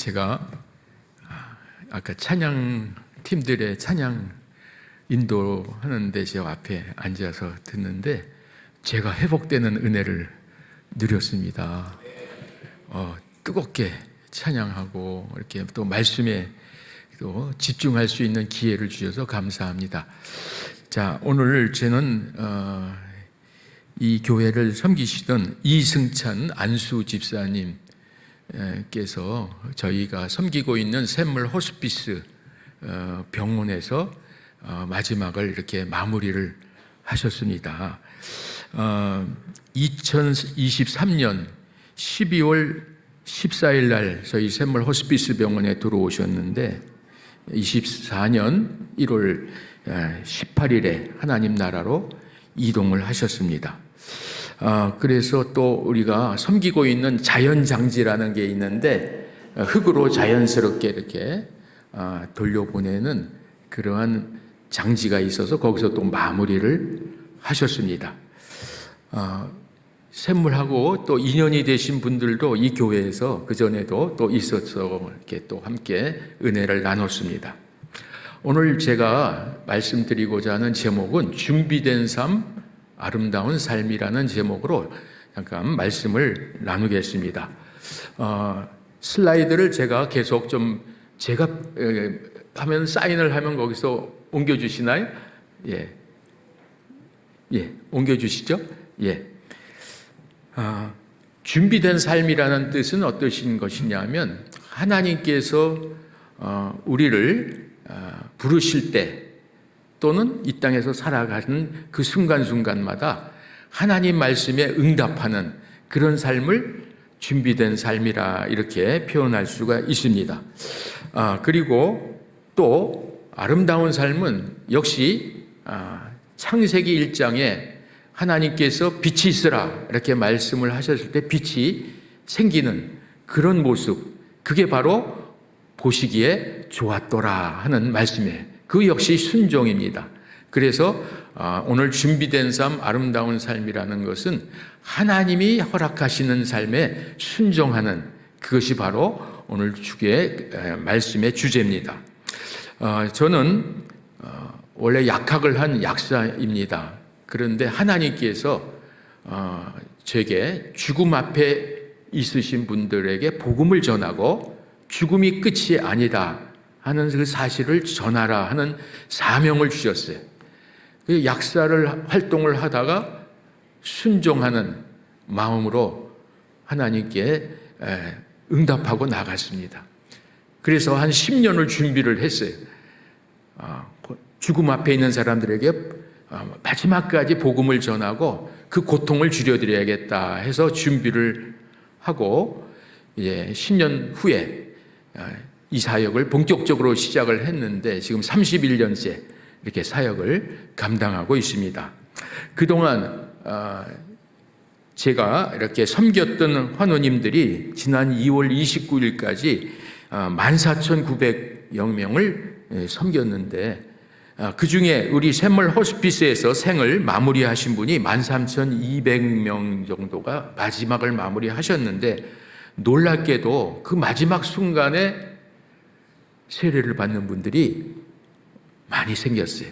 제가 아까 찬양 팀들의 찬양 인도하는데 제 앞에 앉아서 듣는데 제가 회복되는 은혜를 누렸습니다. 뜨겁게 찬양하고 이렇게 또 말씀에 또 집중할 수 있는 기회를 주셔서 감사합니다. 자, 오늘 저는 이 교회를 섬기시던 이승찬 안수 집사님께서 저희가 섬기고 있는 샘물 호스피스 병원에서 마지막을 이렇게 마무리를 하셨습니다. 2023년 12월 14일 날 저희 샘물 호스피스 병원에 들어오셨는데 24년 1월 18일에 하나님 나라로 이동을 하셨습니다. 그래서 또 우리가 섬기고 있는 자연장지라는 게 있는데 흙으로 자연스럽게 이렇게 돌려보내는 그러한 장지가 있어서 거기서 또 마무리를 하셨습니다. 샘물하고 또 인연이 되신 분들도 이 교회에서 그전에도 또 있어서 이렇게 또 함께 은혜를 나눴습니다. 오늘 제가 말씀드리고자 하는 제목은 준비된 삶, 아름다운 삶이라는 제목으로 잠깐 말씀을 나누겠습니다. 슬라이드를 제가 계속 좀 제가 하면 사인을 하면 거기서 옮겨주시나요? 예, 옮겨주시죠? 예. 준비된 삶이라는 뜻은 어떠신 것이냐면 하나님께서 우리를 부르실 때 또는 이 땅에서 살아가는 그 순간순간마다 하나님 말씀에 응답하는 그런 삶을 준비된 삶이라 이렇게 표현할 수가 있습니다. 그리고 또 아름다운 삶은 역시 창세기 1장에 하나님께서 빛이 있으라 이렇게 말씀을 하셨을 때 빛이 생기는 그런 모습, 그게 바로 보시기에 좋았더라 하는 말씀이에요. 그 역시 순종입니다. 그래서 오늘 준비된 삶, 아름다운 삶이라는 것은 하나님이 허락하시는 삶에 순종하는 그것이 바로 오늘 주의 말씀의 주제입니다. 저는 원래 약학을 한 약사입니다. 그런데 하나님께서 제게 죽음 앞에 있으신 분들에게 복음을 전하고 죽음이 끝이 아니다 하는 그 사실을 전하라 하는 사명을 주셨어요. 약사를 활동을 하다가 순종하는 마음으로 하나님께 응답하고 나갔습니다. 그래서 한 10년을 준비를 했어요. 죽음 앞에 있는 사람들에게 마지막까지 복음을 전하고 그 고통을 줄여드려야겠다 해서 준비를 하고 이제 10년 후에 이 사역을 본격적으로 시작을 했는데 지금 31년째 이렇게 사역을 감당하고 있습니다. 그동안 제가 이렇게 섬겼던 환우님들이 지난 2월 29일까지 14,900여 명을 섬겼는데 그 중에 우리 샘물 호스피스에서 생을 마무리하신 분이 13,200명 정도가 마지막을 마무리하셨는데 놀랍게도 그 마지막 순간에 세례를 받는 분들이 많이 생겼어요.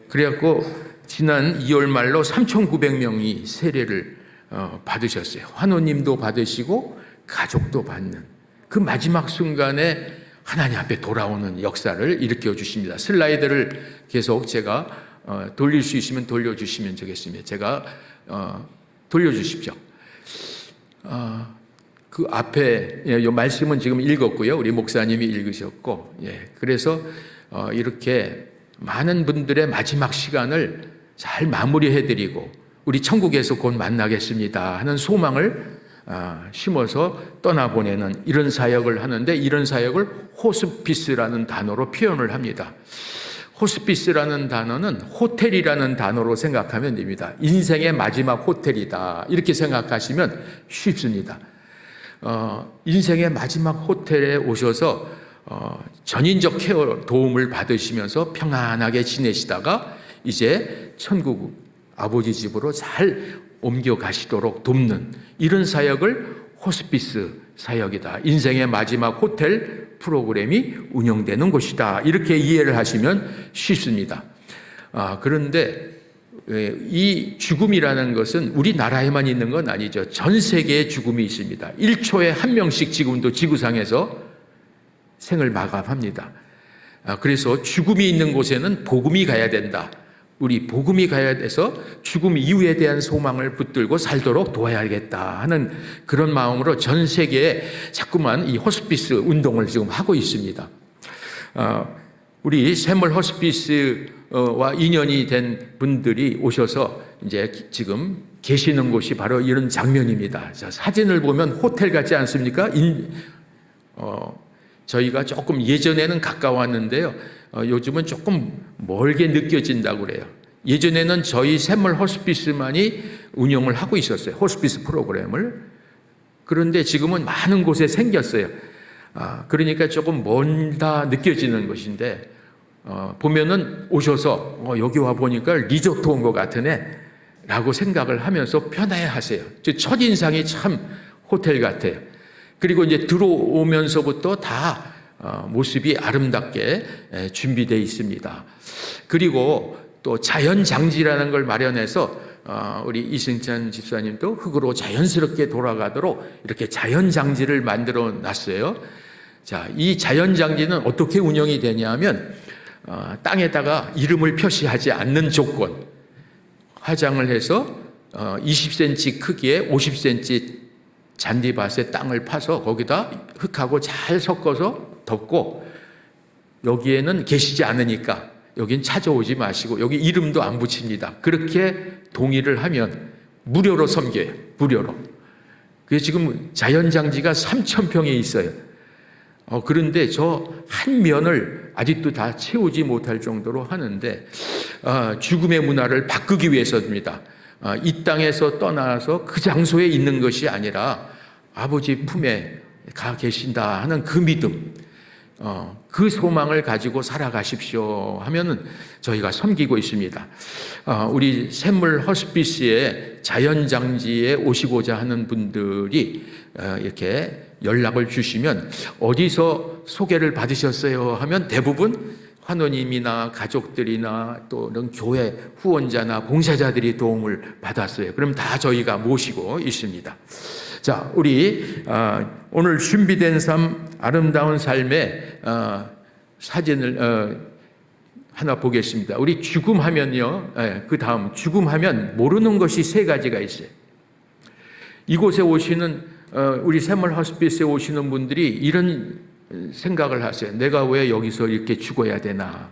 그래갖고 지난 2월 말로 3,900명이 세례를 받으셨어요. 환우님도 받으시고 가족도 받는 그 마지막 순간에 하나님 앞에 돌아오는 역사를 일으켜 주십니다. 슬라이드를 계속 제가 돌릴 수 있으면 돌려주시면 좋겠습니다. 제가 돌려주십시오. 그 앞에 이 말씀은 지금 읽었고요. 우리 목사님이 읽으셨고, 그래서 이렇게 많은 분들의 마지막 시간을 잘 마무리해드리고 우리 천국에서 곧 만나겠습니다 하는 소망을 심어서 떠나보내는 이런 사역을 하는데 이런 사역을 호스피스라는 단어로 표현을 합니다. 호스피스라는 단어는 호텔이라는 단어로 생각하면 됩니다. 인생의 마지막 호텔이다 이렇게 생각하시면 쉽습니다. 인생의 마지막 호텔에 오셔서 전인적 케어 도움을 받으시면서 평안하게 지내시다가 이제 천국 아버지 집으로 잘 옮겨가시도록 돕는 이런 사역을 호스피스 사역이다. 인생의 마지막 호텔 프로그램이 운영되는 곳이다. 이렇게 이해를 하시면 쉽습니다. 그런데 이 죽음이라는 것은 우리나라에만 있는 건 아니죠. 전 세계에 죽음이 있습니다. 1초에 한 명씩 지금도 지구상에서 생을 마감합니다. 그래서 죽음이 있는 곳에는 복음이 가야 된다. 우리 복음이 가야 돼서 죽음 이후에 대한 소망을 붙들고 살도록 도와야겠다 하는 그런 마음으로 전 세계에 자꾸만 이 호스피스 운동을 지금 하고 있습니다. 우리 샘물 호스피스와 인연이 된 분들이 오셔서 이제 지금 계시는 곳이 바로 이런 장면입니다. 자, 사진을 보면 호텔 같지 않습니까? 저희가 조금 예전에는 가까웠는데요. 요즘은 조금 멀게 느껴진다고 그래요. 예전에는 저희 샘물 호스피스만이 운영을 하고 있었어요. 호스피스 프로그램을. 그런데 지금은 많은 곳에 생겼어요. 그러니까 조금 멀다 느껴지는 것인데, 보면은 오셔서 여기 와 보니까 리조트 온 것 같으네 라고 생각을 하면서 편해 하세요. 첫인상이 참 호텔 같아요. 그리고 이제 들어오면서부터 다 모습이 아름답게 준비되어 있습니다. 그리고 또 자연장지라는 걸 마련해서 우리 이승찬 집사님도 흙으로 자연스럽게 돌아가도록 이렇게 자연장지를 만들어 놨어요. 자, 이 자연장지는 어떻게 운영이 되냐면 땅에다가 이름을 표시하지 않는 조건, 화장을 해서 20cm 크기에 50cm 잔디밭에 땅을 파서 거기다 흙하고 잘 섞어서 덮고, 여기에는 계시지 않으니까 여긴 찾아오지 마시고 여기 이름도 안 붙입니다. 그렇게 동의를 하면 무료로 섬겨요. 무료로. 그게 지금 자연장지가 3,000평에 있어요. 그런데 저 한 면을 아직도 다 채우지 못할 정도로 하는데, 죽음의 문화를 바꾸기 위해서입니다. 이 땅에서 떠나서 그 장소에 있는 것이 아니라 아버지 품에 가 계신다 하는 그 믿음, 그 소망을 가지고 살아가십시오 하면은 저희가 섬기고 있습니다. 우리 샘물 호스피스의 자연장지에 오시고자 하는 분들이 이렇게 연락을 주시면 어디서 소개를 받으셨어요 하면 대부분 환우님이나 가족들이나 또 이런 교회 후원자나 봉사자들이 도움을 받았어요. 그럼 다 저희가 모시고 있습니다. 자, 우리 오늘 준비된 삶, 아름다운 삶의 사진을 하나 보겠습니다. 우리 죽음하면요, 그 다음 죽음하면 모르는 것이 세 가지가 있어요. 이곳에 오시는 우리 샘물 호스피스에 오시는 분들이 이런 생각을 하세요. 내가 왜 여기서 이렇게 죽어야 되나?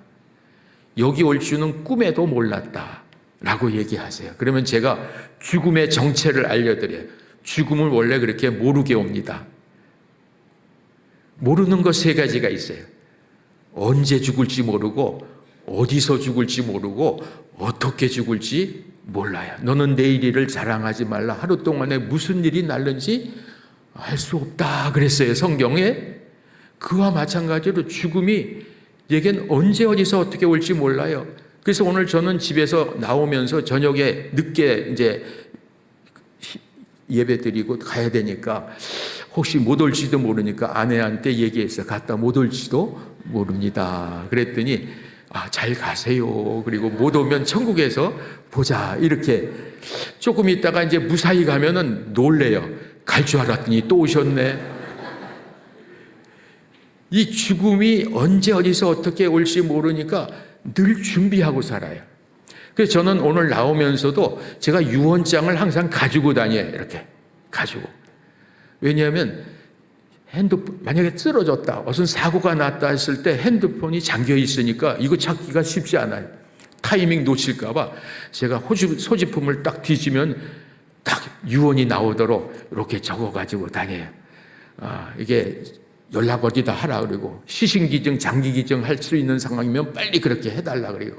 여기 올 줄은 꿈에도 몰랐다 라고 얘기하세요. 그러면 제가 죽음의 정체를 알려드려요. 죽음은 원래 그렇게 모르게 옵니다. 모르는 것 세 가지가 있어요. 언제 죽을지 모르고, 어디서 죽을지 모르고, 어떻게 죽을지 몰라요. 너는 내일 일을 자랑하지 말라. 하루 동안에 무슨 일이 날는지 알 수 없다 그랬어요, 성경에. 그와 마찬가지로 죽음이 얘겐 언제 어디서 어떻게 올지 몰라요. 그래서 오늘 저는 집에서 나오면서 저녁에 늦게 이제 예배 드리고 가야 되니까 혹시 못 올지도 모르니까 아내한테 얘기했어요. 갔다 못 올지도 모릅니다. 그랬더니 잘 가세요. 그리고 못 오면 천국에서 보자. 이렇게 조금 있다가 이제 무사히 가면은 놀래요. 갈 줄 알았더니 또 오셨네. 이 죽음이 언제 어디서 어떻게 올지 모르니까 늘 준비하고 살아요. 그래서 저는 오늘 나오면서도 제가 유언장을 항상 가지고 다녀요. 이렇게 가지고. 왜냐하면 핸드폰 만약에 쓰러졌다, 무슨 사고가 났다 했을 때 핸드폰이 잠겨 있으니까 이거 찾기가 쉽지 않아요. 타이밍 놓칠까 봐 제가 소지품을 딱 뒤지면 딱 유언이 나오도록 이렇게 적어가지고 다녀요. 이게 연락 어디다 하라 그러고, 시신기증, 장기기증 할 수 있는 상황이면 빨리 그렇게 해달라 그래요.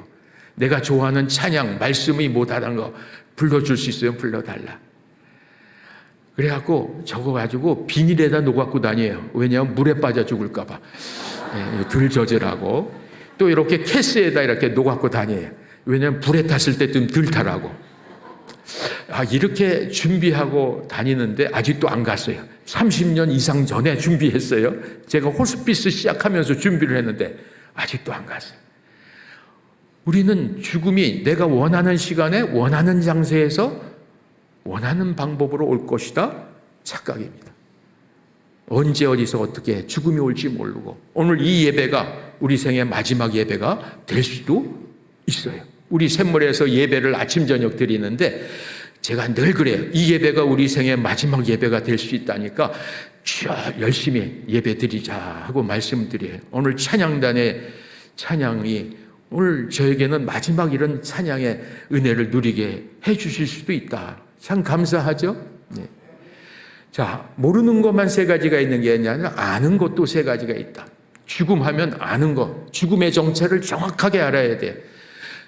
내가 좋아하는 찬양, 말씀이 못하는 거 불러줄 수 있으면 불러달라. 그래갖고 적어가지고 비닐에다 놓아갖고 다녀요. 왜냐하면 물에 빠져 죽을까 봐. 덜 젖으라고. 또 이렇게 캐스에다 이렇게 놓아갖고 다녀요. 왜냐하면 불에 탔을 때 좀 덜 타라고. 이렇게 준비하고 다니는데 아직도 안 갔어요. 30년 이상 전에 준비했어요. 제가 호스피스 시작하면서 준비를 했는데 아직도 안 갔어요. 우리는 죽음이 내가 원하는 시간에 원하는 장소에서 원하는 방법으로 올 것이다 착각입니다. 언제 어디서 어떻게 죽음이 올지 모르고 오늘 이 예배가 우리 생의 마지막 예배가 될 수도 있어요. 우리 샘물에서 예배를 아침 저녁 드리는데 제가 늘 그래요. 이 예배가 우리 생의 마지막 예배가 될 수 있다니까 열심히 예배 드리자 하고 말씀드려요. 오늘 찬양단의 찬양이 오늘 저에게는 마지막 이런 찬양의 은혜를 누리게 해 주실 수도 있다. 참 감사하죠? 네. 자, 모르는 것만 세 가지가 있는 게 아니라 아는 것도 세 가지가 있다. 죽음하면 아는 것, 죽음의 정체를 정확하게 알아야 돼.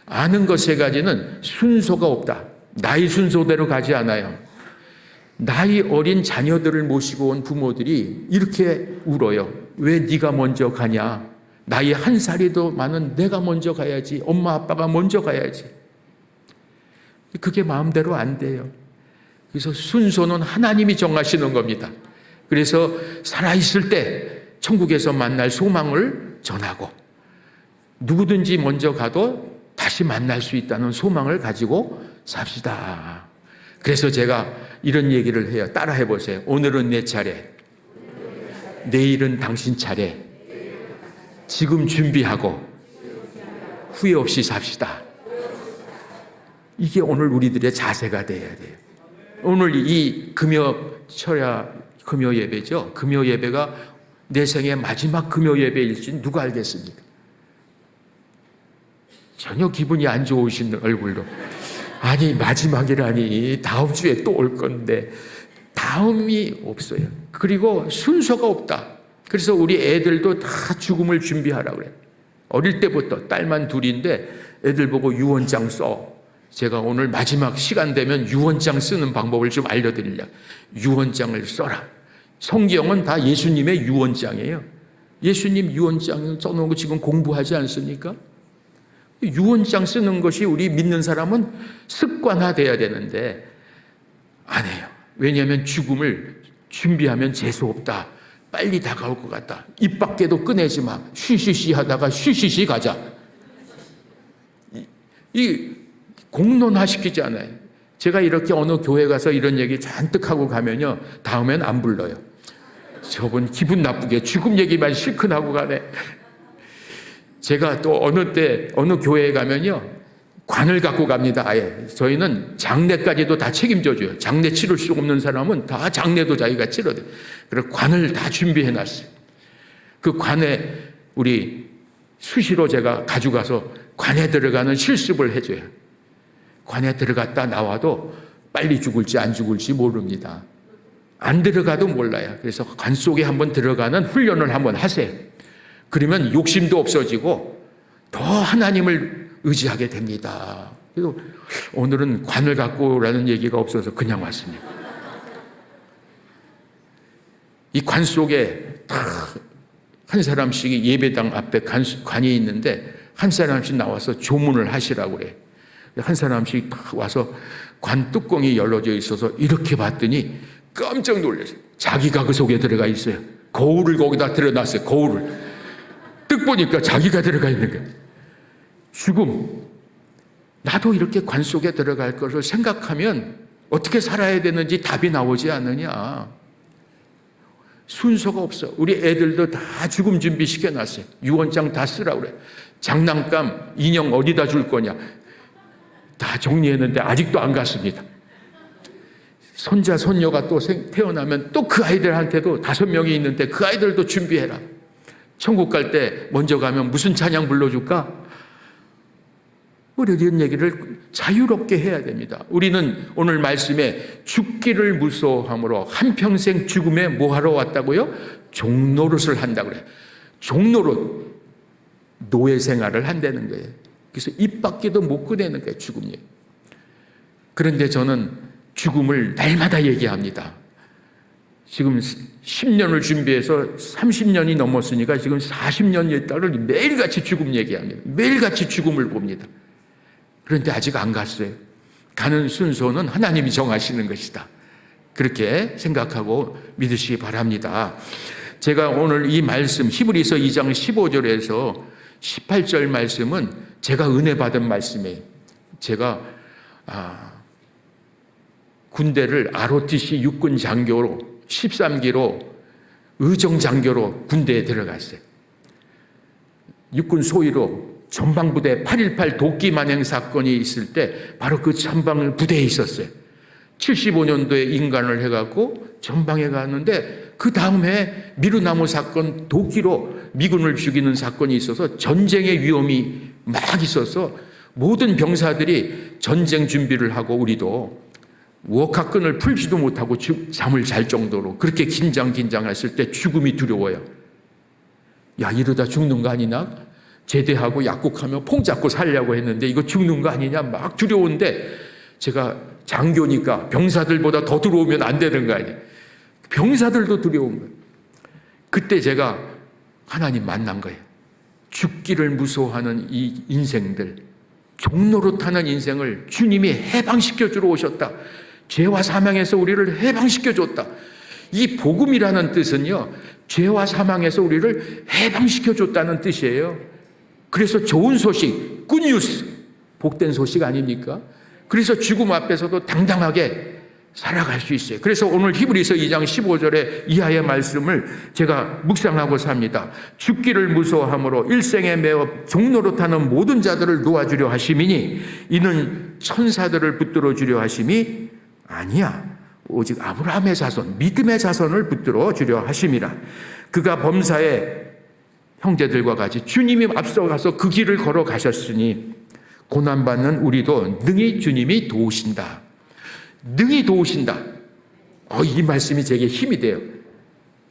아는 것 세 가지는 순서가 없다. 나이 순서대로 가지 않아요. 나이 어린 자녀들을 모시고 온 부모들이 이렇게 울어요. 왜 네가 먼저 가냐? 나이 1살이 더 많은 내가 먼저 가야지. 엄마 아빠가 먼저 가야지. 그게 마음대로 안 돼요. 그래서 순서는 하나님이 정하시는 겁니다. 그래서 살아있을 때 천국에서 만날 소망을 전하고 누구든지 먼저 가도 다시 만날 수 있다는 소망을 가지고 삽시다. 그래서 제가 이런 얘기를 해요. 따라해 보세요. 오늘은 내 차례, 내일은 당신 차례. 지금 준비하고 후회 없이 삽시다. 이게 오늘 우리들의 자세가 돼야 돼요. 오늘 이 금요 예배죠. 금요 예배가 내 생의 마지막 금요 예배일지 누가 알겠습니까? 전혀 기분이 안 좋으신 얼굴로. 아니 마지막이라니 다음 주에 또 올 건데 다음이 없어요. 그리고 순서가 없다. 그래서 우리 애들도 다 죽음을 준비하라고 그래요. 어릴 때부터 딸만 둘인데 애들 보고 유언장 써. 제가 오늘 마지막 시간 되면 유언장 쓰는 방법을 좀 알려드리려고. 유언장을 써라. 성경은 다 예수님의 유언장이에요. 예수님 유언장 써놓은 거 지금 공부하지 않습니까? 유언장 쓰는 것이 우리 믿는 사람은 습관화돼야 되는데 안 해요. 왜냐하면 죽음을 준비하면 재수없다. 빨리 다가올 것 같다. 입 밖에도 꺼내지 마. 쉬쉬쉬 하다가 쉬쉬쉬 가자. 이 공론화시키지 않아요. 제가 이렇게 어느 교회 가서 이런 얘기 잔뜩 하고 가면요. 다음엔 안 불러요. 저분 기분 나쁘게 죽음 얘기만 실컷 하고 가네. 제가 또 어느 교회에 가면요. 관을 갖고 갑니다. 아예. 저희는 장례까지도 다 책임져 줘요. 장례 치를 수 없는 사람은 다 장례도 자기가 치러야 돼요. 그래서 관을 다 준비해 놨어요. 그 관에 우리 수시로 제가 가져가서 관에 들어가는 실습을 해줘요. 관에 들어갔다 나와도 빨리 죽을지 안 죽을지 모릅니다. 안 들어가도 몰라요. 그래서 관 속에 한번 들어가는 훈련을 한번 하세요. 그러면 욕심도 없어지고 더 하나님을 의지하게 됩니다. 그래서 오늘은 관을 갖고 오라는 얘기가 없어서 그냥 왔습니다. 이 관 속에 다 한 사람씩 예배당 앞에 관이 있는데 한 사람씩 나와서 조문을 하시라고 그래. 한 사람씩 다 와서 관 뚜껑이 열려져 있어서 이렇게 봤더니 깜짝 놀랐어요. 자기가 그 속에 들어가 있어요. 거울을 거기다 들여놨어요. 거울을. 뜩 보니까 자기가 들어가 있는 거예요. 죽음. 나도 이렇게 관 속에 들어갈 것을 생각하면 어떻게 살아야 되는지 답이 나오지 않느냐. 순서가 없어. 우리 애들도 다 죽음 준비 시켜놨어요. 유언장 다 쓰라고 그래. 장난감, 인형 어디다 줄 거냐. 다 정리했는데 아직도 안 갔습니다. 손자, 손녀가 또 태어나면 또 그 아이들한테도 5명이 있는데 그 아이들도 준비해라. 천국 갈 때 먼저 가면 무슨 찬양 불러줄까? 우리 이런 얘기를 자유롭게 해야 됩니다. 우리는 오늘 말씀에 죽기를 무서워함으로 한평생 죽음에 뭐하러 왔다고요? 종노릇을 한다고 그래요. 종노릇, 노예 생활을 한다는 거예요. 그래서 입 밖에도 못 꺼내는 거예요. 죽음 얘기. 그런데 저는 죽음을 날마다 얘기합니다. 지금 10년을 준비해서 30년이 넘었으니까 지금 40년이 딸을 매일같이 죽음 얘기합니다. 매일같이 죽음을 봅니다. 그런데 아직 안 갔어요. 가는 순서는 하나님이 정하시는 것이다. 그렇게 생각하고 믿으시기 바랍니다. 제가 오늘 이 말씀 히브리서 2장 15절에서 18절 말씀은 제가 은혜 받은 말씀이에요. 제가 군대를 ROTC 육군 장교로 13기로 의정 장교로 군대에 들어갔어요. 육군 소위로 전방부대 8.18 도끼 만행 사건이 있을 때 바로 그 전방 부대에 있었어요. 75년도에 인간을 해갖고 전방에 갔는데 그 다음에 미루나무 사건 도끼로 미군을 죽이는 사건이 있어서 전쟁의 위험이 막 있어서 모든 병사들이 전쟁 준비를 하고 우리도 워카끈을 풀지도 못하고 잠을 잘 정도로 그렇게 긴장했을 때 죽음이 두려워요. 야, 이러다 죽는 거 아니냐? 제대하고 약국하며 퐁 잡고 살려고 했는데 이거 죽는 거 아니냐? 막 두려운데 제가 장교니까 병사들보다 더 들어오면 안 되는 거 아니에요. 병사들도 두려운 거예요. 그때 제가 하나님 만난 거예요. 죽기를 무서워하는 이 인생들, 종로로 타는 인생을 주님이 해방시켜 주러 오셨다. 죄와 사망에서 우리를 해방시켜 줬다. 이 복음이라는 뜻은요, 죄와 사망에서 우리를 해방시켜 줬다는 뜻이에요. 그래서 좋은 소식, 굿뉴스, 복된 소식 아닙니까? 그래서 죽음 앞에서도 당당하게 살아갈 수 있어요. 그래서 오늘 히브리서 2장 15절의 이하의 말씀을 제가 묵상하고 삽니다. 죽기를 무서워함으로 일생에 매어 종로로 타는 모든 자들을 놓아주려 하심이니 이는 천사들을 붙들어 주려 하심이 아니야. 오직 아브라함의 자손, 믿음의 자손을 붙들어 주려 하심이라. 그가 범사의 형제들과 같이 주님이 앞서가서 그 길을 걸어가셨으니 고난받는 우리도 능히 주님이 도우신다. 능히 도우신다. 이 말씀이 제게 힘이 돼요.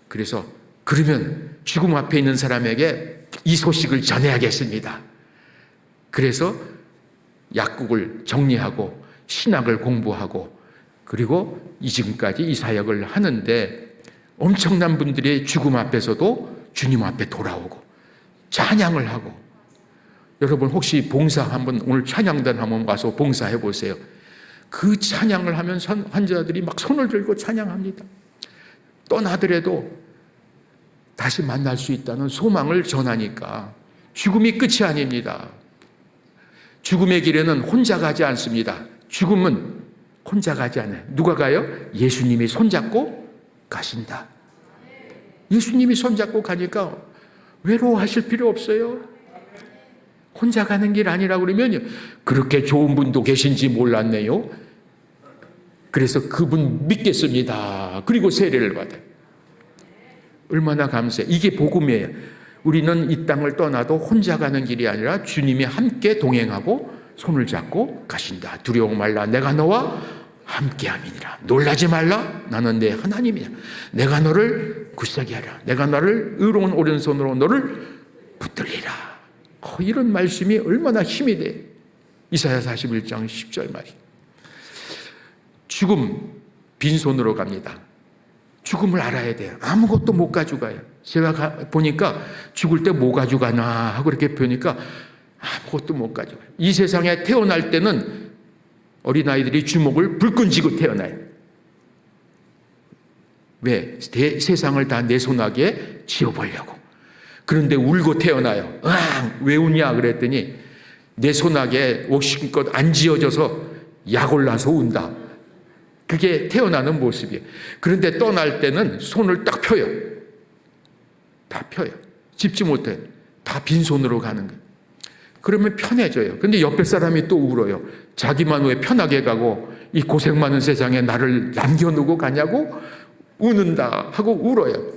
그래서 그러면 죽음 앞에 있는 사람에게 이 소식을 전해야겠습니다. 그래서 약국을 정리하고 신학을 공부하고 그리고 지금까지 이 사역을 하는데 엄청난 분들이 죽음 앞에서도 주님 앞에 돌아오고 찬양을 하고, 여러분 혹시 봉사 한번 오늘 찬양단 한번 와서 봉사해 보세요. 그 찬양을 하면 환자들이 막 손을 들고 찬양합니다. 떠나더라도 다시 만날 수 있다는 소망을 전하니까 죽음이 끝이 아닙니다. 죽음의 길에는 혼자 가지 않습니다. 죽음은 혼자 가지 않아요. 누가 가요? 예수님이 손잡고 가신다. 예수님이 손잡고 가니까 외로워하실 필요 없어요. 혼자 가는 길 아니라 그러면 그렇게 좋은 분도 계신지 몰랐네요. 그래서 그분 믿겠습니다. 그리고 세례를 받아요. 얼마나 감사해요. 이게 복음이에요. 우리는 이 땅을 떠나도 혼자 가는 길이 아니라 주님이 함께 동행하고 손을 잡고 가신다. 두려워 말라. 내가 너와 함께함이니라. 놀라지 말라. 나는 내 하나님이야. 내가 너를 굳세게 하라. 내가 너를 의로운 오른손으로 너를 붙들리라. 이런 말씀이 얼마나 힘이 돼. 이사야 41장 10절 말이. 죽음 빈손으로 갑니다. 죽음을 알아야 돼요. 아무것도 못 가져가요. 제가 보니까 죽을 때 뭐 가져가나 하고 이렇게 보니까 아무것도 못 가져가요. 이 세상에 태어날 때는 어린아이들이 주먹을 불끈 쥐고 태어나요. 왜? 세상을 다 내 손아귀에 쥐어보려고. 그런데 울고 태어나요. 왜 우냐 그랬더니 내 손아귀에 옥신껏 안 쥐어져서 약 올라서 운다. 그게 태어나는 모습이에요. 그런데 떠날 때는 손을 딱 펴요. 다 펴요. 짚지 못해요. 다 빈손으로 가는 거예요. 그러면 편해져요. 근데 옆에 사람이 또 울어요. 자기만 왜 편하게 가고 이 고생 많은 세상에 나를 남겨놓고 가냐고 우는다 하고 울어요.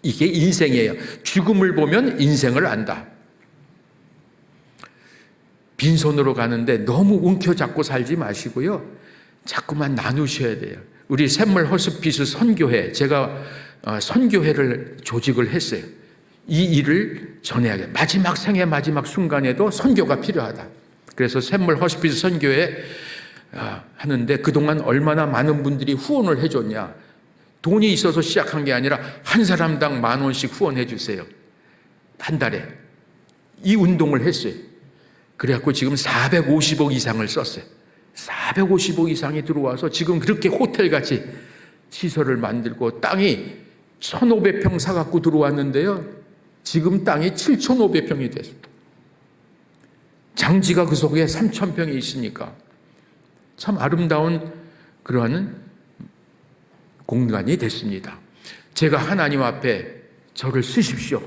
이게 인생이에요. 죽음을 보면 인생을 안다. 빈손으로 가는데 너무 움켜잡고 살지 마시고요. 자꾸만 나누셔야 돼요. 우리 샘물 허스피스 선교회, 제가 선교회를 조직을 했어요. 이 일을 전해야겠다. 마지막 생의 마지막 순간에도 선교가 필요하다. 그래서 샘물 허스피스 선교회 하는데 그동안 얼마나 많은 분들이 후원을 해줬냐. 돈이 있어서 시작한 게 아니라 한 사람당 10,000원씩 후원해 주세요. 한 달에. 이 운동을 했어요. 그래갖고 지금 450억 이상을 썼어요. 450억 이상이 들어와서 지금 그렇게 호텔같이 시설을 만들고 땅이 1,500평 사갖고 들어왔는데요. 지금 땅이 7,500평이 됐습니다. 장지가 그 속에 3,000평이 있으니까 참 아름다운 그러한 공간이 됐습니다. 제가 하나님 앞에 저를 쓰십시오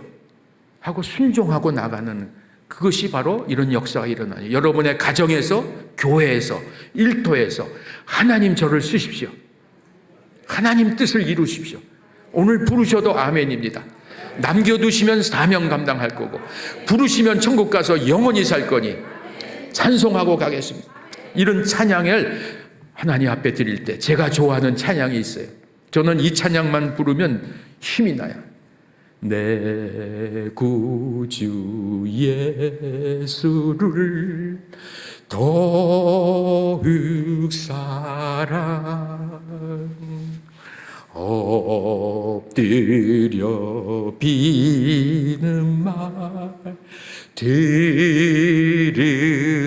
하고 순종하고 나가는 그것이 바로 이런 역사가 일어나요. 여러분의 가정에서, 교회에서, 일터에서 하나님 저를 쓰십시오. 하나님 뜻을 이루십시오. 오늘 부르셔도 아멘입니다. 남겨두시면 사명 감당할 거고 부르시면 천국 가서 영원히 살 거니 찬송하고 가겠습니다. 이런 찬양을 하나님 앞에 드릴 때 제가 좋아하는 찬양이 있어요. 저는 이 찬양만 부르면 힘이 나요. 내 구주 예수를 더욱 사랑 엎드려 비는 말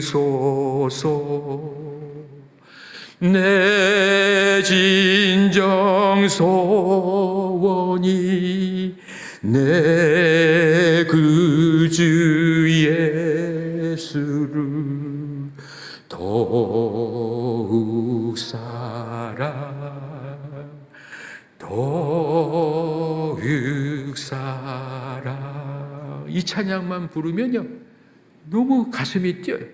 들으소서. 내 진정 소원이 내 구주 예수를 더욱 사랑 더욱 사랑. 이 찬양만 부르면요 너무 가슴이 뛰어요.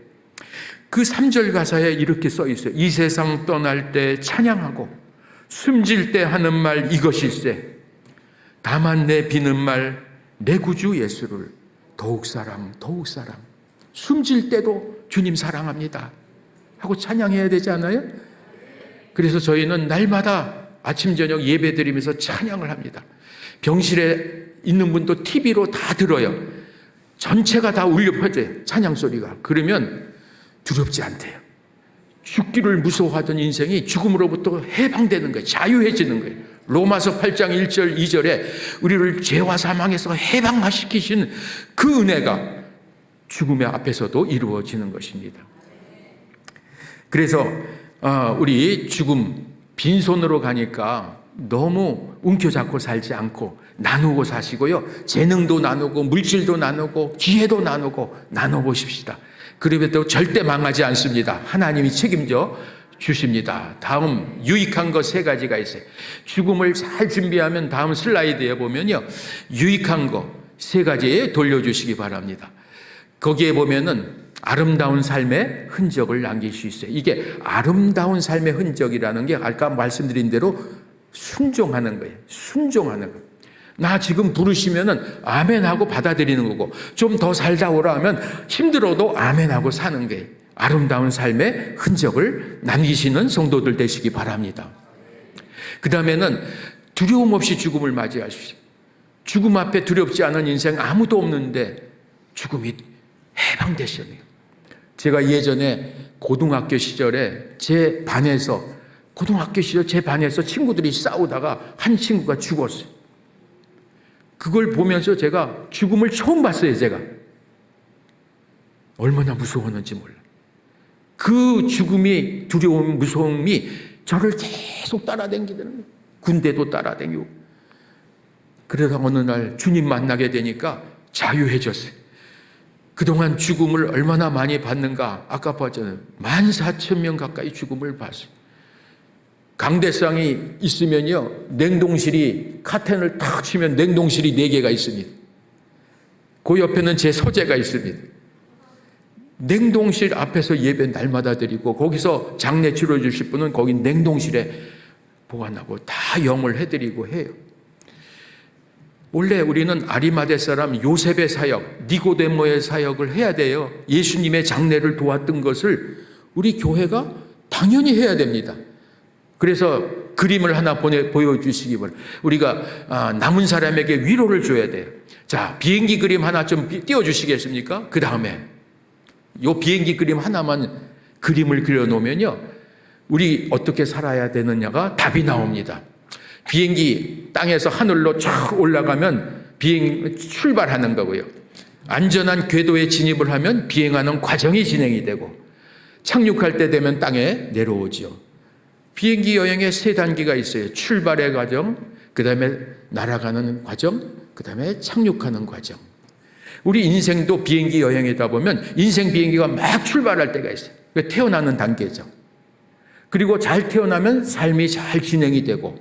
그 3절 가사에 이렇게 써 있어요. 이 세상 떠날 때 찬양하고 숨질 때 하는 말 이것일세. 다만 내 비는 말 내 구주 예수를 더욱 사랑 더욱 사랑. 숨질 때도 주님 사랑합니다 하고 찬양해야 되지 않아요? 그래서 저희는 날마다 아침 저녁 예배 드리면서 찬양을 합니다. 병실에 있는 분도 TV로 다 들어요. 전체가 다 울려 퍼져요. 찬양 소리가. 그러면 두렵지 않대요. 죽기를 무서워하던 인생이 죽음으로부터 해방되는 거예요. 자유해지는 거예요. 로마서 8장 1절 2절에 우리를 죄와 사망에서 해방시키신 그 은혜가 죽음의 앞에서도 이루어지는 것입니다. 그래서 우리 죽음 빈손으로 가니까 너무 움켜잡고 살지 않고 나누고 사시고요. 재능도 나누고 물질도 나누고 기회도 나누고 나눠보십시다. 그래도 절대 망하지 않습니다. 하나님이 책임져 주십니다. 다음 유익한 것 3가지가 있어요. 죽음을 잘 준비하면 다음 슬라이드에 보면요. 유익한 것 3가지에 돌려주시기 바랍니다. 거기에 보면은 아름다운 삶의 흔적을 남길 수 있어요. 이게 아름다운 삶의 흔적이라는 게 아까 말씀드린 대로 순종하는 거예요. 순종하는 거예요. 나 지금 부르시면은 아멘하고 받아들이는 거고 좀 더 살다 오라 하면 힘들어도 아멘하고 사는 게 아름다운 삶의 흔적을 남기시는 성도들 되시기 바랍니다. 그 다음에는 두려움 없이 죽음을 맞이하십시오. 죽음 앞에 두렵지 않은 인생 아무도 없는데 죽음이 해방되셔야 돼요. 제가 예전에 고등학교 시절에 제 반에서 친구들이 싸우다가 한 친구가 죽었어요. 그걸 보면서 제가 죽음을 처음 봤어요. 제가 얼마나 무서웠는지 몰라요. 그 죽음이 두려움, 무서움이 저를 계속 따라다니는 거예요. 군대도 따라다니고. 그러다 어느 날 주님 만나게 되니까 자유해졌어요. 그동안 죽음을 얼마나 많이 봤는가. 아까 봤잖아요. 14,000명 가까이 죽음을 봤어요. 강대상이 있으면요, 냉동실이 카텐을 탁 치면 냉동실이 4개가 있습니다. 그 옆에는 제 서재가 있습니다. 냉동실 앞에서 예배 날마다 드리고 거기서 장례 치러 주실 분은 거기 냉동실에 보관하고 다 영을 해드리고 해요. 원래 우리는 아리마대 사람 요셉의 사역, 니고데모의 사역을 해야 돼요. 예수님의 장례를 도왔던 것을 우리 교회가 당연히 해야 됩니다. 그래서 그림을 하나 보여주시기 바랍니다. 우리가 남은 사람에게 위로를 줘야 돼요. 자, 비행기 그림 하나 좀 띄워주시겠습니까? 그 다음에 요 비행기 그림 하나만 그림을 그려놓으면요, 우리 어떻게 살아야 되느냐가 답이 나옵니다. 비행기 땅에서 하늘로 쫙 올라가면 출발하는 거고요. 안전한 궤도에 진입을 하면 비행하는 과정이 진행이 되고, 착륙할 때 되면 땅에 내려오지요. 비행기 여행에 세 단계가 있어요. 출발의 과정, 그 다음에 날아가는 과정, 그 다음에 착륙하는 과정. 우리 인생도 비행기 여행이다 보면 인생 비행기가 막 출발할 때가 있어요. 태어나는 단계죠. 그리고 잘 태어나면 삶이 잘 진행이 되고,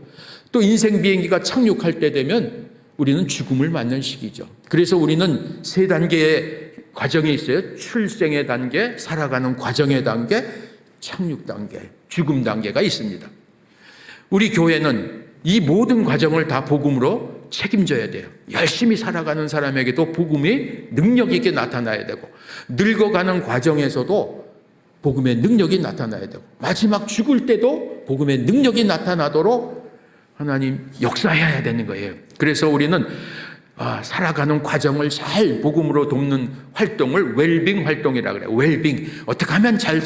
또 인생 비행기가 착륙할 때 되면 우리는 죽음을 맞는 시기죠. 그래서 우리는 세 단계의 과정이 있어요. 출생의 단계, 살아가는 과정의 단계, 착륙 단계, 죽음 단계가 있습니다. 우리 교회는 이 모든 과정을 다 복음으로 책임져야 돼요. 열심히 살아가는 사람에게도 복음이 능력 있게 나타나야 되고, 늙어가는 과정에서도 복음의 능력이 나타나야 되고, 마지막 죽을 때도 복음의 능력이 나타나도록 하나님 역사해야 되는 거예요. 그래서 우리는 살아가는 과정을 잘 복음으로 돕는 활동을 웰빙 활동이라고 그래요. 웰빙. 어떻게 하면 잘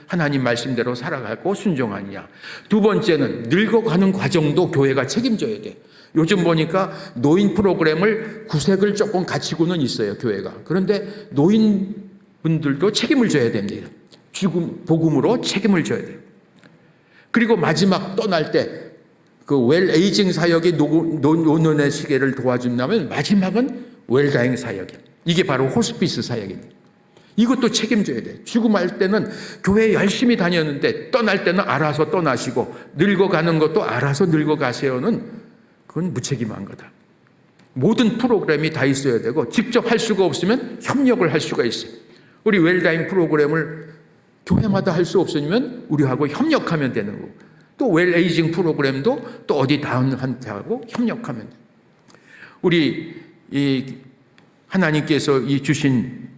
하나님 말씀대로 살아가고 순종하느냐. 두 번째는 늙어가는 과정도 교회가 책임져야 돼. 요즘 보니까 노인 프로그램을 구색을 조금 갖추고는 있어요, 교회가. 그런데 노인분들도 책임을 져야 됩니다. 복음으로 책임을 져야 돼요. 그리고 마지막 떠날 때 그 웰에이징 사역이 노년의 시계를 도와준다면 마지막은 웰다잉 사역이에요. 이게 바로 호스피스 사역입니다. 이것도 책임져야 돼요. 죽음할 때는 교회 열심히 다녔는데 떠날 때는 알아서 떠나시고, 늙어가는 것도 알아서 늙어가세요는 그건 무책임한 거다. 모든 프로그램이 다 있어야 되고, 직접 할 수가 없으면 협력을 할 수가 있어요. 우리 웰다잉 프로그램을 교회마다 할 수 없으면 우리하고 협력하면 되는 거고, 또 웰에이징 프로그램도 또 어디 다운한테하고 협력하면 돼요. 우리 하나님께서 주신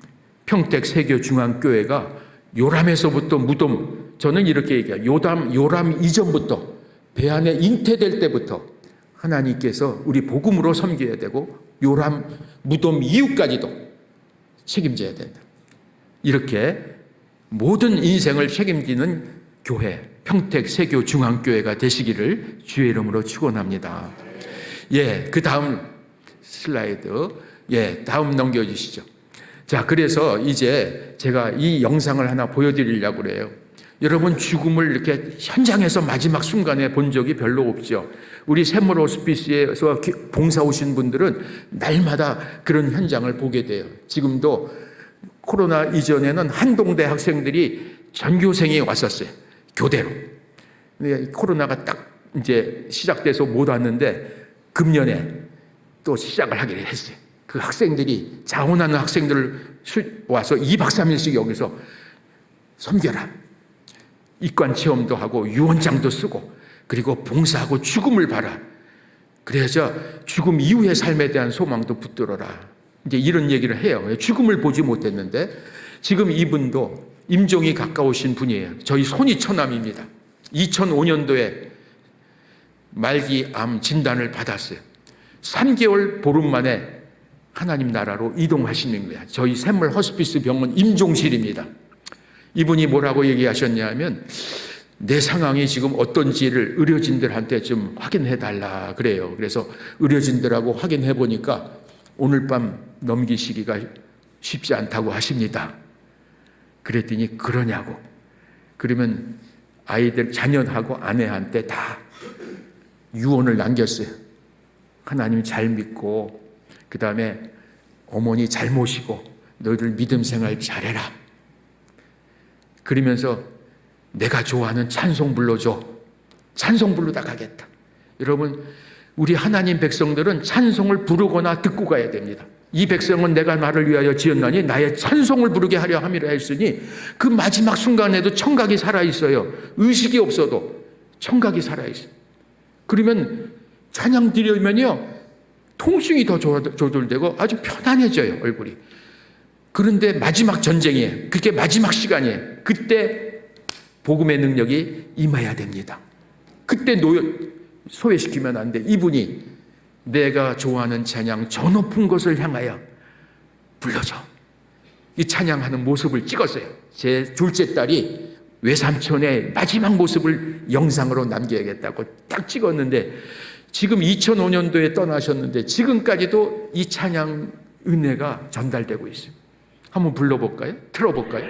평택 세교중앙교회가 요람에서부터 무덤, 저는 이렇게 얘기해요. 요람 이전부터, 배 안에 잉태될 때부터 하나님께서 우리 복음으로 섬겨야 되고, 요람 무덤 이후까지도 책임져야 된다. 이렇게 모든 인생을 책임지는 교회, 평택 세교중앙교회가 되시기를 주의 이름으로 축원합니다. 그 다음 슬라이드, 다음 넘겨주시죠. 자, 그래서 이제 제가 이 영상을 하나 보여드리려고 그래요. 여러분, 죽음을 이렇게 현장에서 마지막 순간에 본 적이 별로 없죠. 우리 샘물 호스피스에서 봉사 오신 분들은 날마다 그런 현장을 보게 돼요. 지금도 코로나 이전에는 한동대 학생들이 전교생이 왔었어요. 교대로. 근데 코로나가 딱 이제 시작돼서 못 왔는데 금년에 또 시작을 하기로 했어요. 그 학생들이, 자원하는 학생들을 와서 2박 3일씩 여기서 섬겨라. 입관 체험도 하고 유언장도 쓰고, 그리고 봉사하고 죽음을 봐라. 그래서 죽음 이후의 삶에 대한 소망도 붙들어라. 이제 이런 얘기를 해요. 죽음을 보지 못했는데, 지금 이분도 임종이 가까우신 분이에요. 저희 손이 처남입니다. 2005년도에 말기 암 진단을 받았어요. 3개월 보름 만에 하나님 나라로 이동하시는 거야. 저희 샘물 호스피스 병원 임종실입니다. 이분이 뭐라고 얘기하셨냐면, 내 상황이 지금 어떤지를 의료진들한테 좀 확인해 달라 그래요. 그래서 의료진들하고 확인해 보니까 오늘 밤 넘기시기가 쉽지 않다고 하십니다. 그랬더니 그러냐고. 그러면 아이들, 자녀하고 아내한테 다 유언을 남겼어요. 하나님 잘 믿고, 그 다음에 어머니 잘 모시고, 너희들 믿음 생활 잘해라. 그러면서 내가 좋아하는 찬송 불러줘. 찬송 부르다 가겠다. 여러분, 우리 하나님 백성들은 찬송을 부르거나 듣고 가야 됩니다. 이 백성은 내가 나를 위하여 지었나니 나의 찬송을 부르게 하려 함이라 했으니, 그 마지막 순간에도 청각이 살아있어요. 의식이 없어도 청각이 살아있어요. 그러면 찬양 드리면요, 통증이 더 조절되고 아주 편안해져요, 얼굴이. 그런데 마지막 전쟁이에요. 그게 마지막 시간이에요. 그때 복음의 능력이 임해야 됩니다. 그때 소외시키면 안 돼. 이분이 내가 좋아하는 찬양 저 높은 곳을 향하여 불러줘. 이 찬양하는 모습을 찍었어요. 제 둘째 딸이 외삼촌의 마지막 모습을 영상으로 남겨야겠다고 딱 찍었는데, 지금 2005년도에 떠나셨는데 지금까지도 이 찬양 은혜가 전달되고 있어요. 한번 불러볼까요? 틀어볼까요?